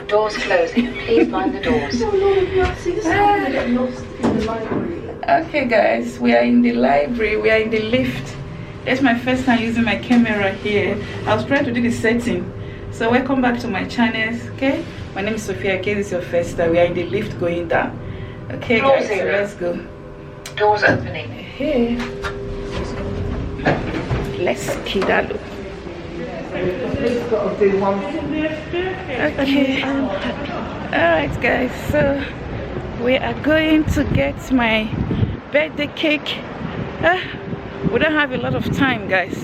Doors closing. Please mind the doors. Okay guys, we are in the library. We are in the lift. It's my first time using my camera here. I was trying to do the setting. So welcome back to my channel. Okay, my name is Sophia. Okay, this is your first time. We are in the lift going down. Okay guys, so let's go. Doors opening. Here. Let's skedaddle. Okay. Alright guys, so we are going to get my birthday cake. We don't have a lot of time guys.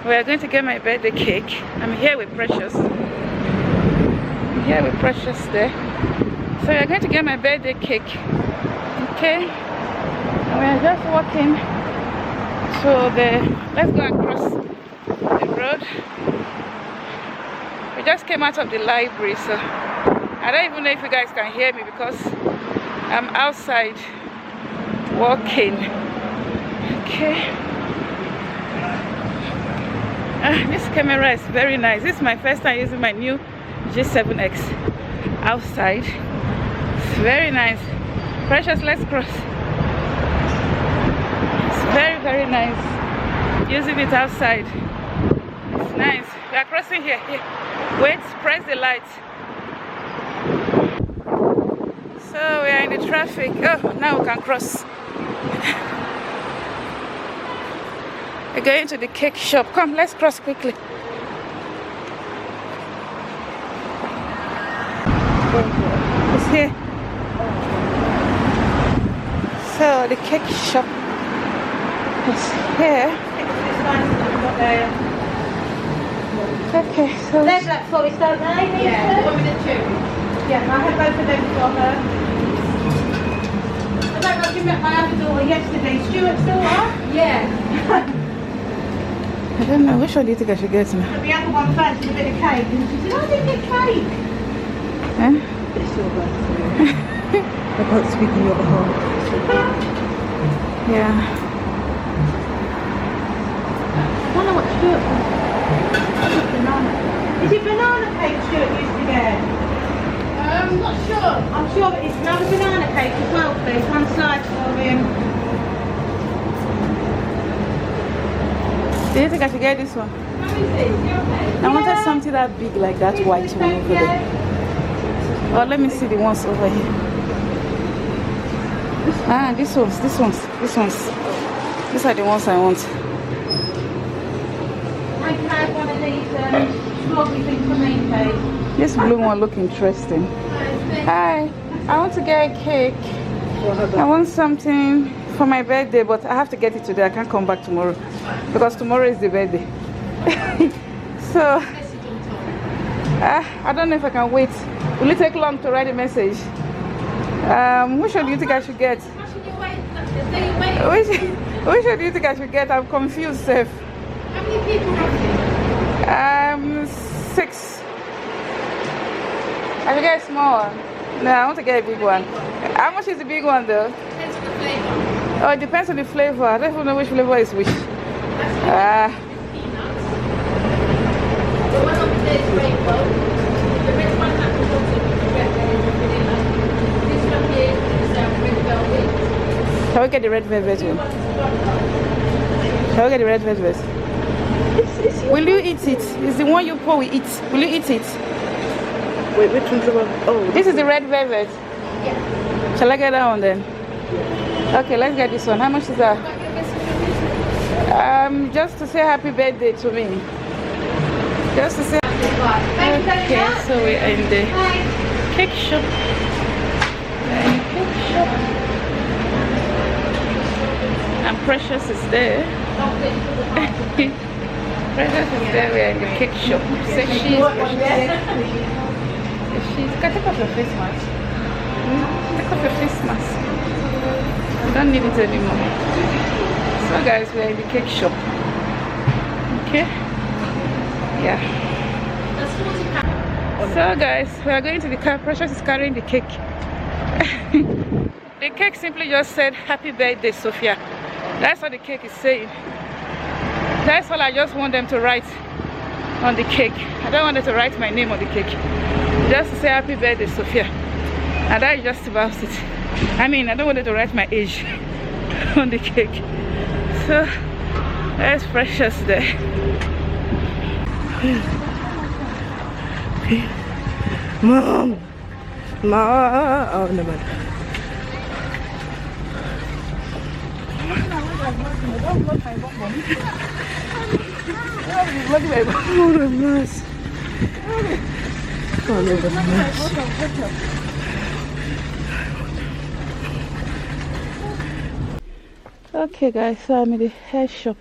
We are going to get my birthday cake. I'm here with Precious. I'm here with Precious there. So we are going to get my birthday cake. Okay. And we are just walking to the, let's go across the road. We just came out of the library, so I don't even know if you guys can hear me because I'm outside walking. Okay. This camera is very nice. This is my first time using my new G7X outside. It's very nice. Precious, let's cross. It's very, very nice using it outside. It's nice. We are crossing here. Wait, press the light. So we are in the traffic. Oh, now we can cross. We're going to the cake shop. Come, let's cross quickly. It's here. So the cake shop is here. Okay, so they're Black Forest, don't they? Yeah, one with the two. Yeah, I had both of them for her. I don't know if you met my other daughter yesterday, Stuart's daughter? Yeah. I don't know, which one do you think I should get now? The other one first with a bit of cake, and she said, oh, I didn't get cake. Huh? It's your birthday. I can't speak on your behalf. Yeah. I wonder what Stuart wants. Is it banana cake Stuart used to get? I'm not sure. I'm sure it's another banana cake as well, please. One slice for him. Do you think I should get this one? How is it? Okay? I wanted something that big like that white one over there. Well, let me see the ones over here. Ah, these ones. These are the ones I want. I can have one of these strawberry things for me, please. This blue one look interesting. Hi, I want to get a cake. I want something for my birthday, but I have to get it today. I can't come back tomorrow because tomorrow is the birthday. So I don't know if I can wait. Will it take long to write a message? Which one do you think I should get? Which one do you think I should get? I'm confused, Seth. How many people roughly? 6. I should get a small one. No, I want to get a big one. How much is the big one though? Depends on the flavour. Oh, it depends on the flavor. I don't even know which flavor is which. The one on there is rainbow. The red one at the bottom is red vanilla. This one here is red velvet. Shall we get the red velvet one? Shall we get the red velvet? Will you eat it? It's the one you pour we eat. Will you eat it? Wait, which one's the one? Oh, this is the red velvet. Yeah. Shall I get that one then? Okay, let's get this one. How much is that? Just to say happy birthday to me. Just to say. Okay, so we are in the cake shop. And Precious is there. Precious is there. We are in the cake shop. So she's take off your face mask. Take off your face mask. I don't need it anymore. So guys, we are in the cake shop. Okay. Yeah. So guys, we are going to the car. Precious is carrying the cake. The cake simply just said happy birthday Sophia. That's what the cake is saying. That's all I just want them to write on the cake. I don't want them to write my name on the cake. just to say happy birthday, Sophia. And that is just about it. I mean, I don't want to write my age on the cake. So there's Precious there. Mom! Mom! Oh, never mind. Oh, the mess. Oh, the mess. Okay guys, so I'm in the hair shop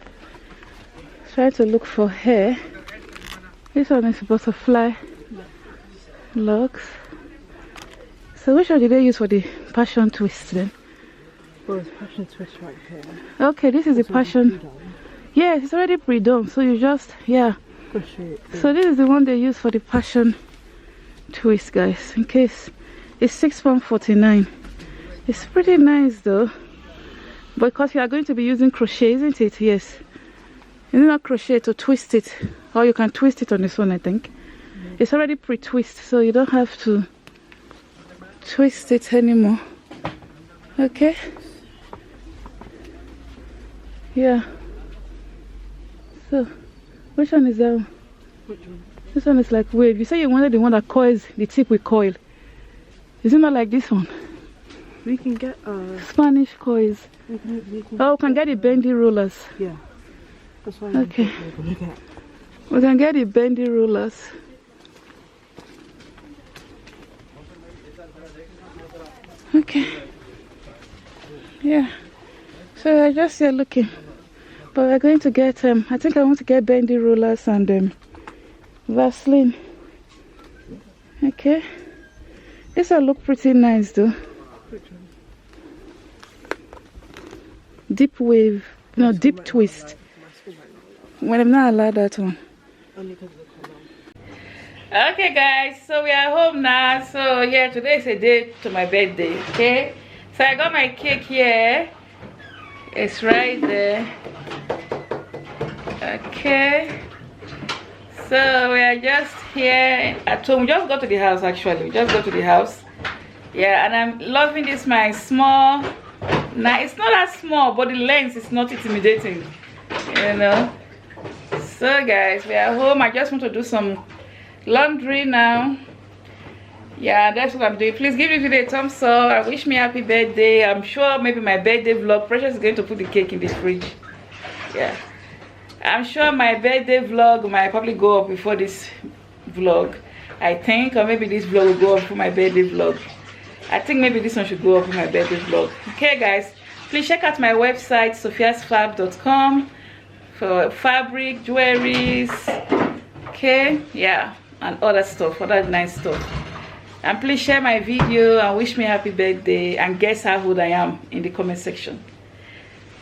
trying to look for hair. This one is butterfly locks. So which one did they use for the passion twist then? Oh, it's passion twist right here. Okay, this is the passion. Yes, it's already pre-done, so you just, yeah. Crochet. So this is the one they use for the passion twist, guys, in case. It's £6.49. It's pretty nice though, because you are going to be using crochet, isn't it? Yes. It's not crochet to twist it, or you can twist it on this one, I think. It's already pre-twist, so you don't have to twist it anymore. Okay. Yeah. So which one is that one? Which one? This one is like wave. You say you wanted the one that coils, the tip with coil. Is it not like this one? We can get Spanish coils. we can Oh, we can get the bendy rollers. yeah. That's why Okay. we're gonna get. We can get the bendy rollers. Okay. Yeah. So I just here looking. But we're going to get I think I want to get bendy rollers and Vaseline. Okay. This will look pretty nice though. Deep wave. No, deep twist. Well, I'm not allowed that one. Okay guys, so we are home now. So yeah, today is a day to my birthday. Okay, so I got my cake here. It's right there. Okay, so we are just here at home. We just got to the house actually. We just got to the house. Yeah, and I'm loving this my small. Now it's not that small, but the length is not intimidating, you know. So guys, we are home. I just want to do some laundry now. Yeah, that's what I'm doing. Please give this video a thumbs up and wish me happy birthday. I'm sure maybe my birthday vlog, Precious is going to put the cake in the fridge. Yeah, I'm sure my birthday vlog might probably go up before this vlog, I think, or maybe this vlog will go up for my birthday vlog. I think maybe this one should go up for my birthday vlog. Okay guys, please check out my website sophiasfab.com for fabric, jewelries, okay, yeah, and other stuff, other nice stuff. And please share my video and wish me happy birthday and guess how old I am in the comment section.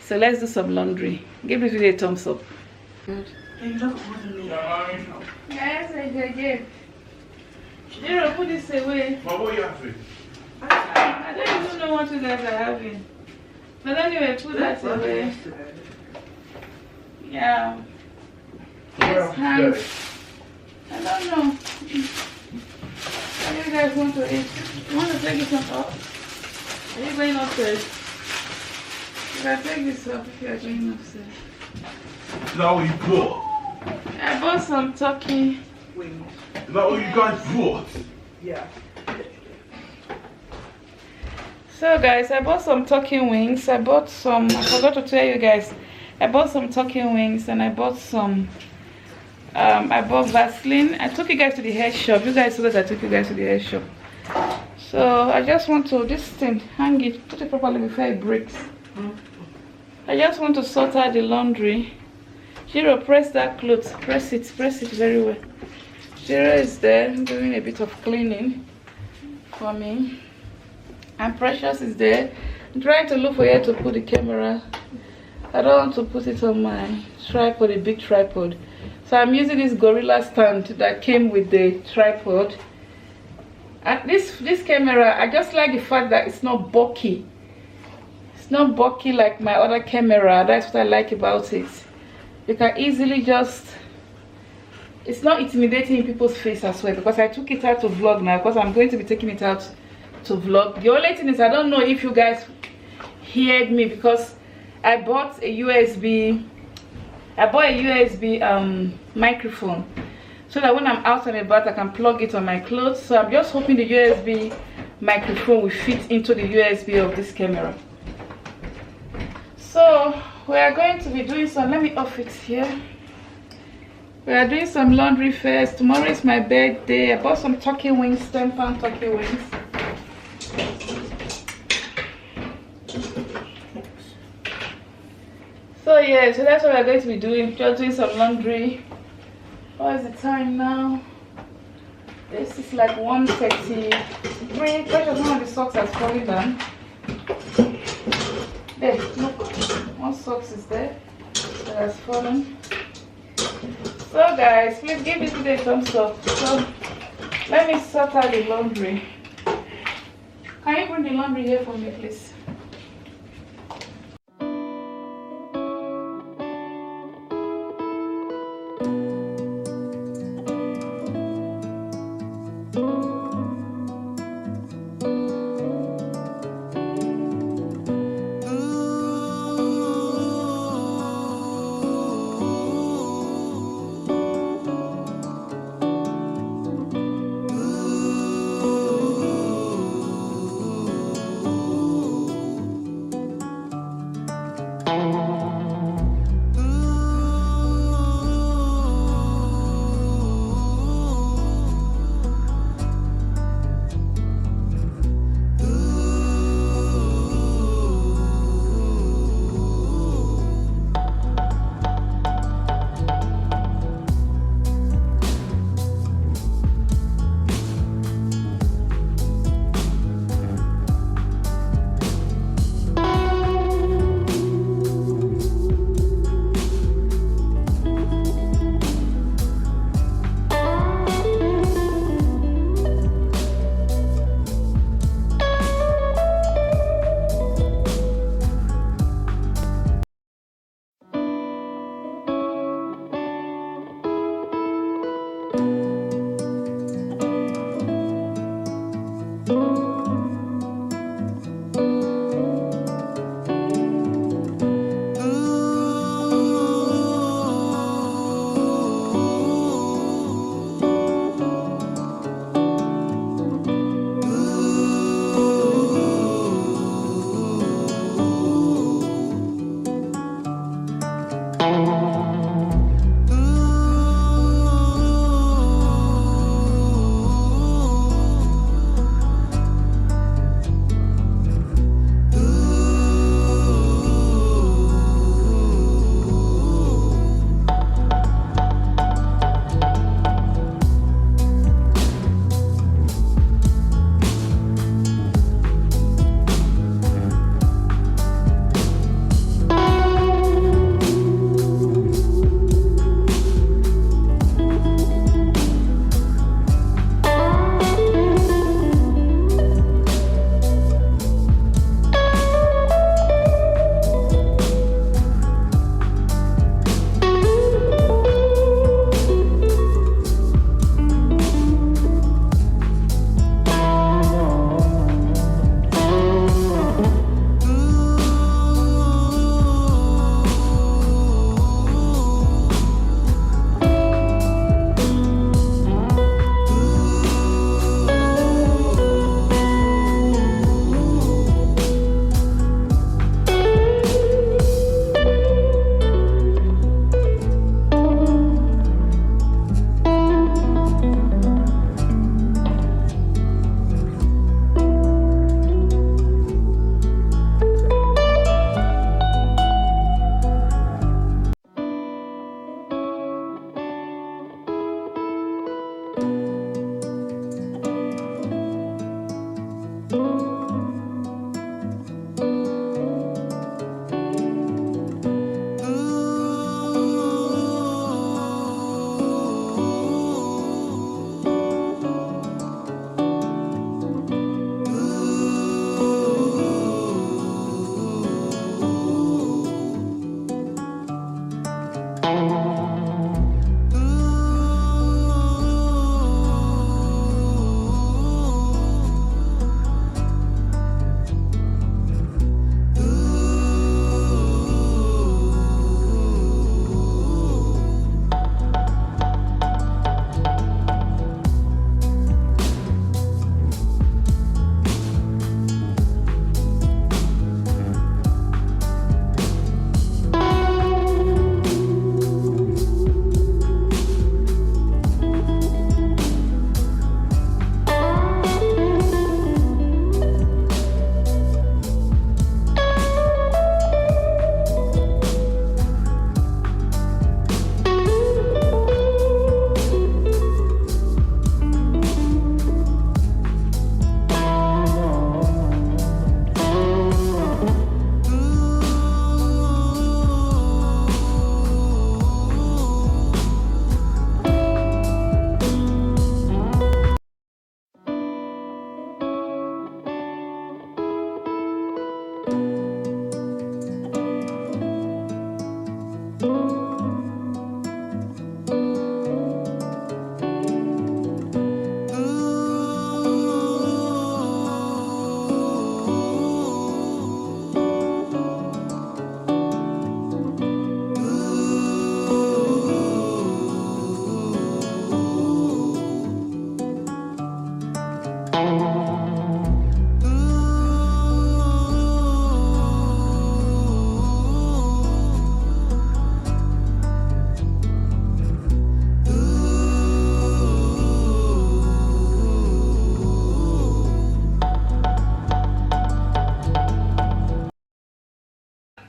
So let's do some laundry. Give this video a thumbs up. Good. Yes, I did. Zero, put this away. What are you having? I don't even know what you guys are having. But anyway, put that away. Yeah. Yes, hands. I don't know. What do you guys want to eat? You want to take this one off? Are you going upstairs? You can take this off if you are going upstairs. Is that what you bought? I bought some turkey Wings. Is that what you guys bought? Yeah. So guys, I bought some turkey wings. I bought some, I forgot to tell you guys, I bought some turkey wings and I bought some I bought Vaseline. I took you guys to the hair shop. You guys saw that I took you guys to the hair shop. So I just want to, this thing, hang it, put it properly before it breaks. I just want to sort out the laundry. Jiro, press that clothes, press it very well. Jiro is there doing a bit of cleaning for me. And Precious is there. I'm trying to look for where to put the camera. I don't want to put it on my tripod, a big tripod. So I'm using this gorilla stand that came with the tripod. And this camera, I just like the fact that it's not bulky. It's not bulky like my other camera. That's what I like about it. You can easily just it's not intimidating in people's face as well, because I took it out to vlog now, because I'm going to be taking it out to vlog. The only thing is, I don't know if you guys heard me, because I bought a USB microphone, so that when I'm out and about I can plug it on my clothes. So I'm just hoping the USB microphone will fit into the USB of this camera. So we are going to be doing some, let me off it here. We are doing some laundry first. Tomorrow is my birthday. I bought some turkey wings, 10-pound turkey wings. So yeah, so that's what we're going to be doing. Just doing some laundry. What is the time now? This is like 1:33. Pressure, some of the socks has fallen down. There, look. One socks is there that has fallen. So guys, please give this video a thumbs up. So let me sort out the laundry. Can you bring the laundry here for me, please?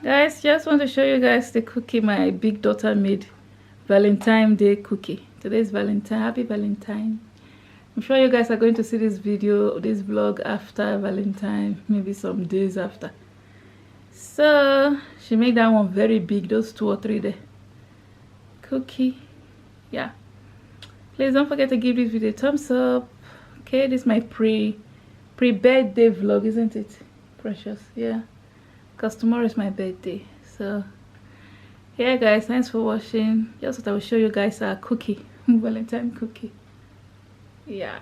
Guys, just want to show you guys the cookie my big daughter made. Valentine Day cookie. Today's Valentine. Happy Valentine. I'm sure you guys are going to see this video, this vlog after Valentine, maybe some days after. So she made that one very big, those 2 or 3 there. Cookie. Yeah. Please don't forget to give this video a thumbs up. Okay, this is my pre-birthday vlog, isn't it? Precious. Yeah. Because tomorrow is my birthday. So yeah guys, thanks for watching. Just thought I will show you guys our cookie. Valentine cookie. Yeah,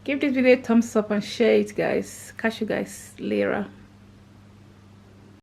give this video a thumbs up and share it guys. Catch you guys later.